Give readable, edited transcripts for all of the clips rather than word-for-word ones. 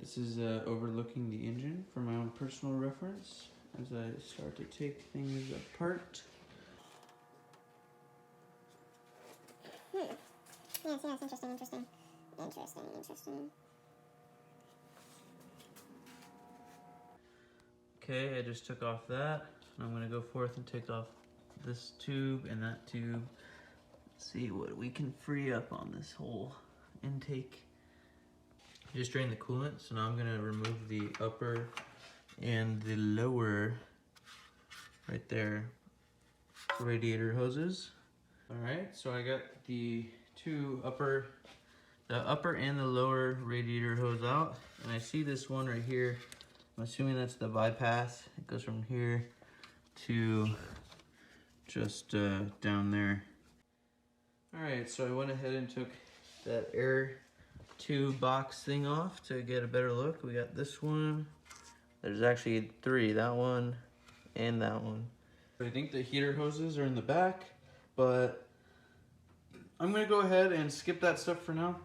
This is overlooking the engine for my own personal reference as I start to take things apart. Yes, interesting. Okay, I just took off that. I'm gonna go forth and take off this tube and that tube. See what we can free up on this whole intake. I just drained the coolant, so now I'm gonna remove the upper and the lower, right there, radiator hoses. All right, so I got the upper and the lower radiator hose out, and I see this one right here. I'm assuming that's the bypass. It goes from here to just down there. All right, so I went ahead and took that air tube box thing off to get a better look. We got this one. There's actually three, that one and that one. I think the heater hoses are in the back, but I'm gonna go ahead and skip that stuff for now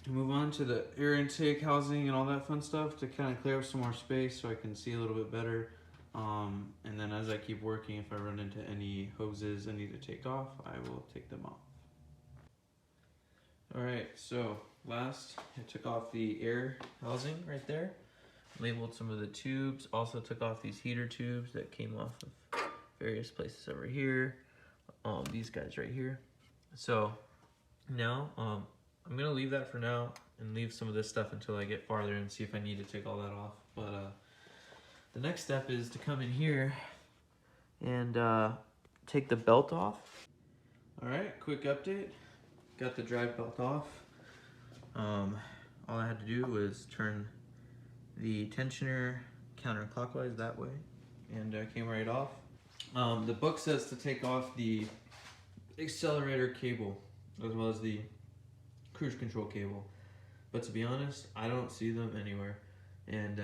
and move on to the air intake housing and all that fun stuff to kind of clear up some more space so I can see a little bit better. And then as I keep working, if I run into any hoses I need to take off, I will take them off. All right, so last I took off the air housing right there, labeled some of the tubes, also took off these heater tubes that came off of various places over here, these guys right here. So now I'm gonna leave that for now and leave some of this stuff until I get farther and see if I need to take all that off. But the next step is to come in here and take the belt off. All right, quick update. Got the drive belt off. All I had to do was turn the tensioner counterclockwise that way and came right off. The book says to take off the accelerator cable as well as the cruise control cable, but to be honest, I don't see them anywhere, and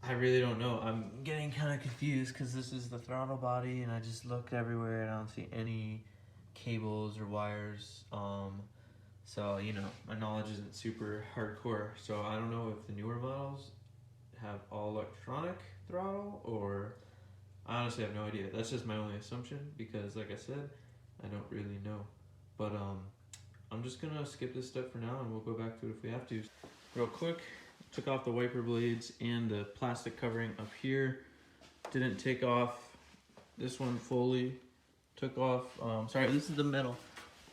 I really don't know. I'm getting kind of confused because this is the throttle body and I just looked everywhere and I don't see any cables or wires. So you know, my knowledge isn't super hardcore, so I don't know if the newer models have all electronic throttle, or I honestly have no idea. That's just my only assumption because like I said, I don't really know. But I'm just gonna skip this step for now and we'll go back to it if we have to. Real quick, took off the wiper blades and the plastic covering up here. Didn't take off this one fully. Took off, sorry, this is the metal,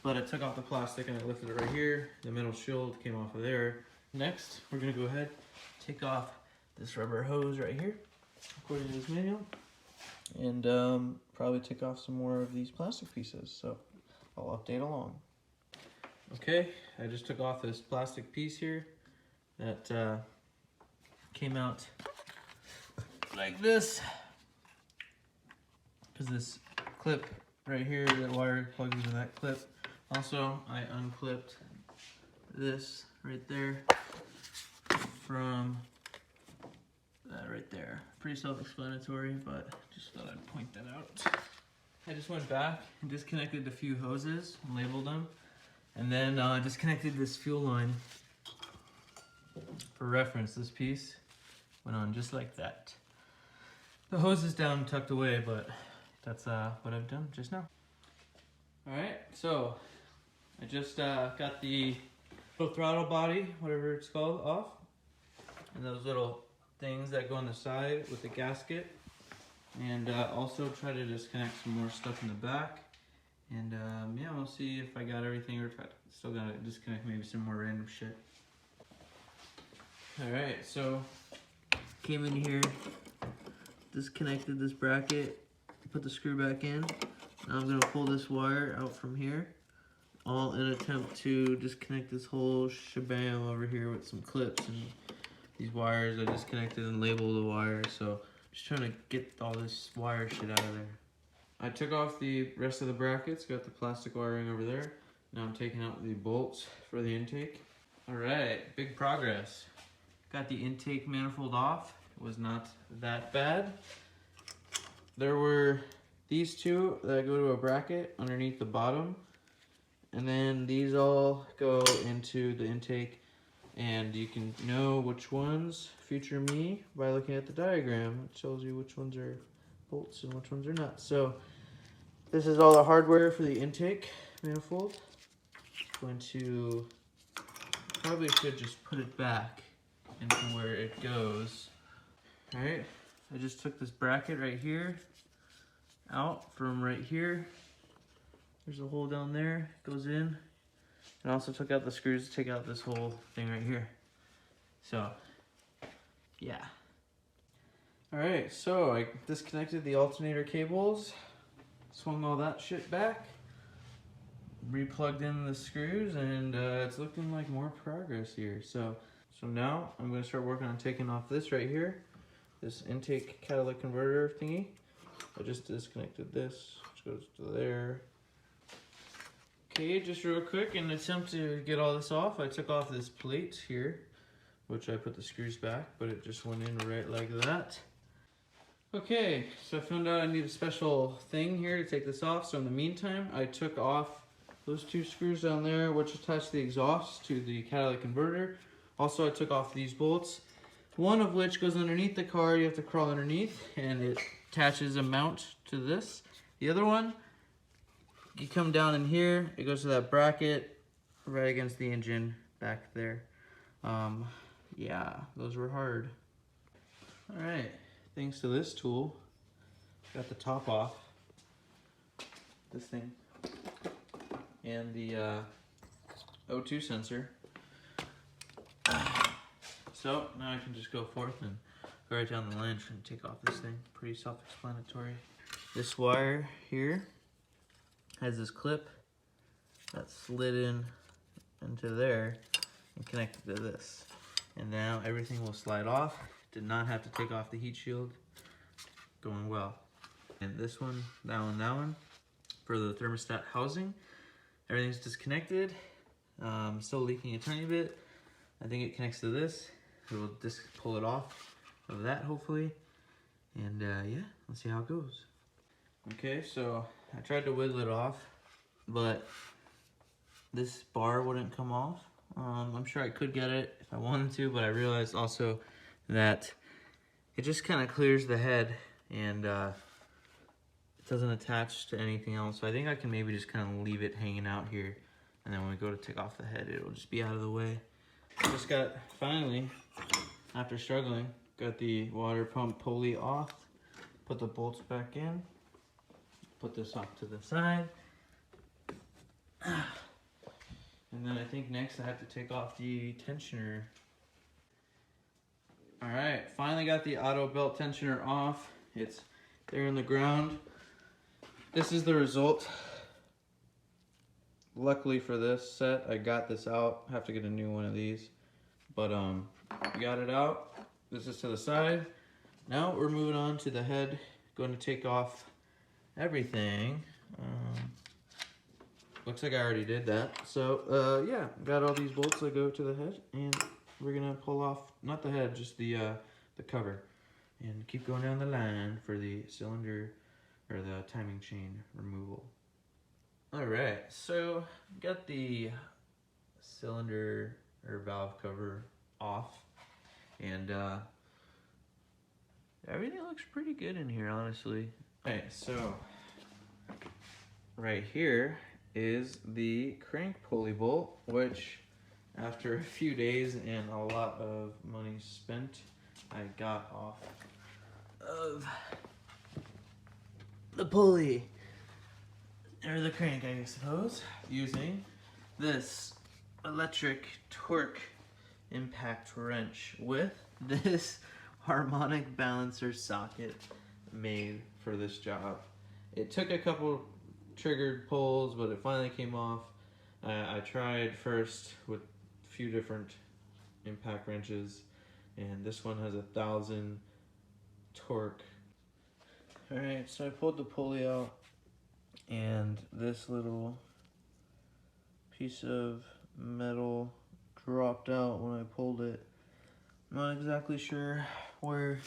but I took off the plastic and I lifted it right here. The metal shield came off of there. Next, we're gonna go ahead, take off this rubber hose right here, according to this manual, and probably take off some more of these plastic pieces, so I'll update along. Okay, I just took off this plastic piece here that came out like this, because this clip right here, that wire plugs into that clip. Also, I unclipped this right there from that right there. Pretty self-explanatory, but just thought I'd point that out. I just went back and disconnected a few hoses and labeled them, and then disconnected this fuel line. For reference, this piece went on just like that. The hose is down tucked away, but that's what I've done just now. All right, so I just got the little throttle body, whatever it's called, off, and those little things that go on the side with the gasket, and also try to disconnect some more stuff in the back. And yeah, we'll see if I got everything, or if I still gotta disconnect maybe some more random shit. All right, so came in here, disconnected this bracket, put the screw back in. Now I'm gonna pull this wire out from here, all in an attempt to disconnect this whole shebang over here with some clips and these wires. I disconnected and labeled the wire, so just trying to get all this wire shit out of there. I took off the rest of the brackets, got the plastic wiring over there. Now I'm taking out the bolts for the intake. All right, big progress. Got the intake manifold off. It was not that bad. There were these two that go to a bracket underneath the bottom, and then these all go into the intake, And you can know which ones feature me by looking at the diagram. It tells you which ones are bolts and which ones are not. So this is all the hardware for the intake manifold. Going to probably should just put it back into where it goes. All right, I just took this bracket right here out from right here. There's a hole down there, goes in. And also took out the screws to take out this whole thing right here. So, yeah. All right, so I disconnected the alternator cables, swung all that shit back, replugged in the screws, and it's looking like more progress here. So now I'm gonna start working on taking off this right here, this intake catalytic converter thingy. I just disconnected this, which goes to there. Okay, just real quick, in an attempt to get all this off, I took off this plate here, which I put the screws back, but it just went in right like that. Okay, so I found out I need a special thing here to take this off. So in the meantime, I took off those two screws down there, which attach the exhaust to the catalytic converter. Also, I took off these bolts, one of which goes underneath the car. You have to crawl underneath, and it attaches a mount to this. The other one, you come down in here, it goes to that bracket right against the engine back there. Yeah, those were hard. All right, thanks to this tool, got the top off, this thing, and the O2 sensor. So now I can just go forth and go right down the line and take off this thing. Pretty self-explanatory. This wire here has this clip that slid in into there and connected to this. And now everything will slide off. Did not have to take off the heat shield. Going well. And this one, that one, for the thermostat housing. Everything's disconnected. Still leaking a tiny bit. I think it connects to this. It will just pull it off of that hopefully. And yeah, let's see how it goes. Okay, so I tried to wiggle it off, but this bar wouldn't come off. I'm sure I could get it if I wanted to, but I realized also that it just kind of clears the head and it doesn't attach to anything else. So I think I can maybe just kind of leave it hanging out here, and then when we go to take off the head, it'll just be out of the way. Just got, finally, after struggling, got the water pump pulley off, put the bolts back in, put this off to the side. And then I think next I have to take off the tensioner. All right, finally got the auto belt tensioner off. It's there in the ground. This is the result. Luckily for this set, I got this out. I have to get a new one of these. But I got it out. This is to the side. Now we're moving on to the head. Going to take off everything. Looks like I already did that. So yeah, got all these bolts that go to the head, and we're gonna pull off, not the head, just the cover, and keep going down the line for the cylinder or the timing chain removal. All right, so got the cylinder or valve cover off, and everything looks pretty good in here, honestly. Okay, so right here is the crank pulley bolt, which after a few days and a lot of money spent, I got off of the pulley, or the crank I suppose, using this electric torque impact wrench with this harmonic balancer socket made for this job. It took a couple triggered pulls, but it finally came off. I tried first with a few different impact wrenches, and this one has 1,000 torque. Alright, so I pulled the pulley out, and this little piece of metal dropped out when I pulled it. I'm not exactly sure where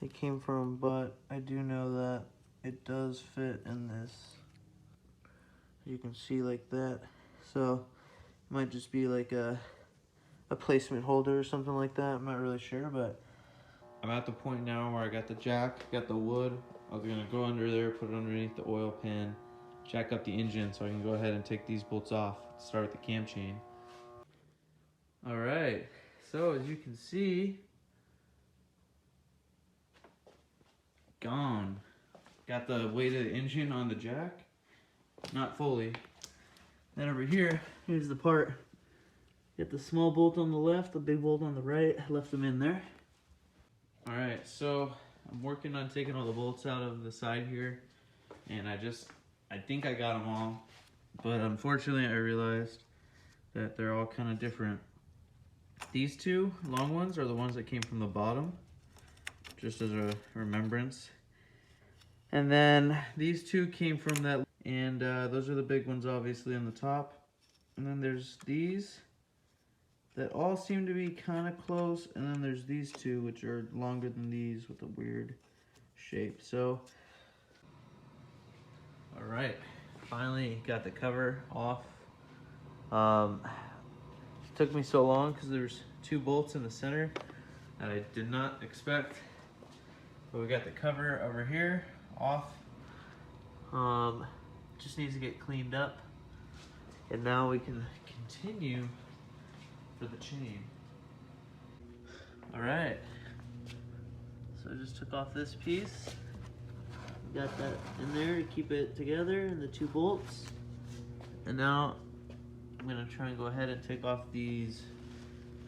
it came from, but I do know that it does fit in this. You can see like that. So it might just be like a a placement holder or something like that. I'm not really sure, but I'm at the point now where I got the jack, got the wood. I was gonna go under there, put it underneath the oil pan, jack up the engine so I can go ahead and take these bolts off, start with the cam chain. All right, so as you can see, gone. Got the weight of the engine on the jack, not fully. Then over here, here's the part. Got the small bolt on the left, the big bolt on the right. I left them in there. All right, so I'm working on taking all the bolts out of the side here, and I think I got them all, but unfortunately I realized that they're all kind of different. These two long ones are the ones that came from the bottom, just as a remembrance. And then these two came from that, and those are the big ones obviously on the top. And then there's these that all seem to be kind of close, and then there's these two which are longer than these with a weird shape. So, all right, finally got the cover off. Took me so long because there's two bolts in the center that I did not expect. But we got the cover over here off. Just needs to get cleaned up, and now we can continue for the chain. All right, so I just took off this piece, got that in there to keep it together, and the two bolts. And now I'm gonna try and go ahead and take off these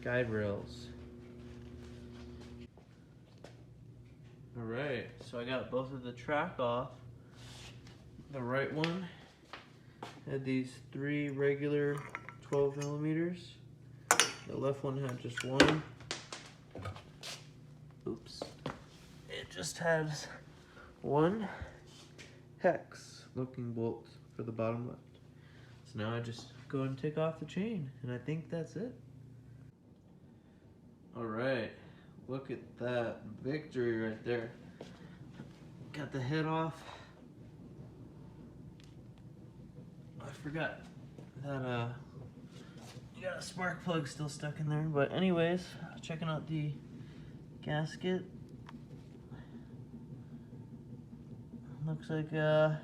guide rails. All right, so I got both of the track off. The right one had these 3 regular 12 millimeters. The left one had just one. Oops. It just has one hex looking bolt for the bottom left. So now I just go and take off the chain, and I think that's it. All right, look at that victory right there. Got the head off. I forgot that you got a spark plug still stuck in there, but anyways, checking out the gasket. Looks like there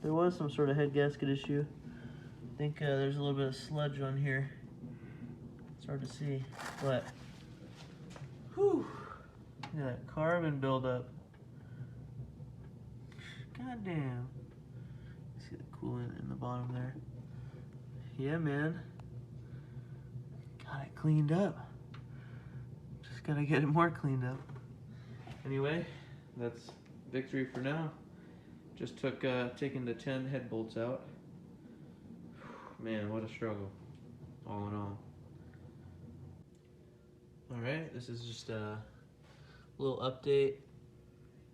was some sort of head gasket issue. I think there's a little bit of sludge on here. It's hard to see, but whew, look at that carbon buildup. God damn. See the coolant in the bottom there. Yeah, man. Got it cleaned up. Just gotta get it more cleaned up. Anyway, that's victory for now. Just taking the 10 head bolts out. Man, what a struggle, all in all. All right, this is just a little update.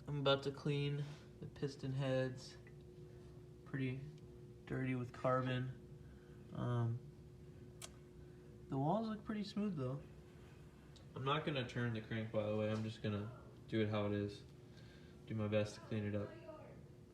I'm about to clean the piston heads. Pretty dirty with carbon. The walls look pretty smooth though. I'm not gonna turn the crank, by the way. I'm just gonna do it how it is. Do my best to clean it up.